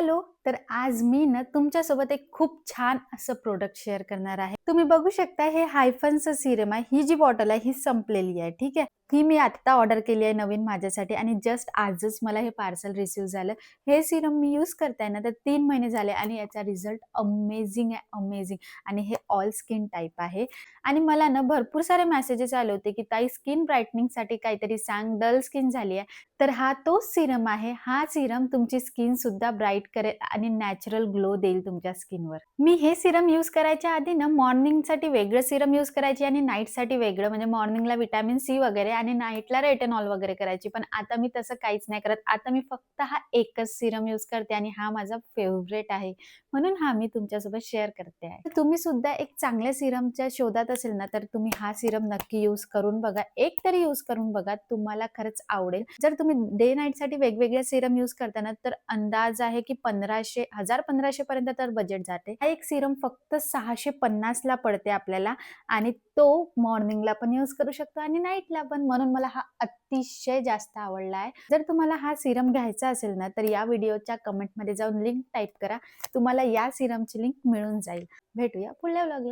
Hello. तर आज मी ना तुमच्यासोबत एक खूप छान असं प्रोडक्ट शेअर करणार आहे. तुम्ही बघू शकता हे हायफनचं सीरम आहे. ही जी बॉटल आहे ही संपलेली आहे. ठीक आहे. ही मी आत्ता ऑर्डर केली आहे नवीन माझ्यासाठी आणि जस्ट आजच मला हे पार्सल रिसीव्ह झालं. हे सीरम मी यूज करताय ना तर 3 महिने झाले आणि याचा रिझल्ट अमेझिंग आहे, अमेझिंग. आणि हे ऑल स्किन टाइप आहे. आणि मला ना भरपूर सारे मेसेजेस आले होते, की ताई स्किन ब्राईटनिंगसाठी काहीतरी सांग, डल स्किन झाली आहे. तर हा तोच सीरम आहे. हा सीरम तुमची स्किन सुद्धा ब्राईट करेल आणि नॅचरल ग्लो देईल तुमच्या स्किनवर. मी हे सीरम यूज करायच्या आधी ना मॉर्निंगसाठी वेगळं सीरम यूज करायची आणि नाईटसाठी वेगळं, म्हणजे मॉर्निंगला व्हिटॅमिन सी वगैरे आणि नाईटला रेटिनॉल वगैरे करायची. पण आता मी तसं काहीच नाही करत. आता मी फक्त हा एकच सीरम यूज करते आणि हा माझा फेव्हरेट आहे. म्हणून हा मी तुमच्यासोबत शेअर करते आहे. तर तुम्ही सुद्धा एक चांगल्या सीरमच्या शोधात असेल ना, तर तुम्ही हा सीरम नक्की यूज करून बघा. एक तरी यूज करून बघा. तुम्हाला खरंच आवडेल. जर तुम्ही डे नाईटसाठी वेगवेगळे सीरम यूज करता तर अंदाज आहे की 1500 1000-1500 पर्यंत तर बजेट जाते. हा एक सीरम फक्त 650 ला पडते आपल्याला आणि तो मॉर्निंगला पण यूज करू शकतो आणि नाईटला पण. म्हणून मला हा अतिशय जास्त आवडला आहे. जर तुम्हाला हा सीरम घ्यायचा असेल ना, तर या व्हिडिओच्या कमेंटमध्ये जाऊन लिंक टाइप करा. तुम्हाला या सीरमची लिंक मिळून जाईल. भेटूया पुढल्या व्लॉगला.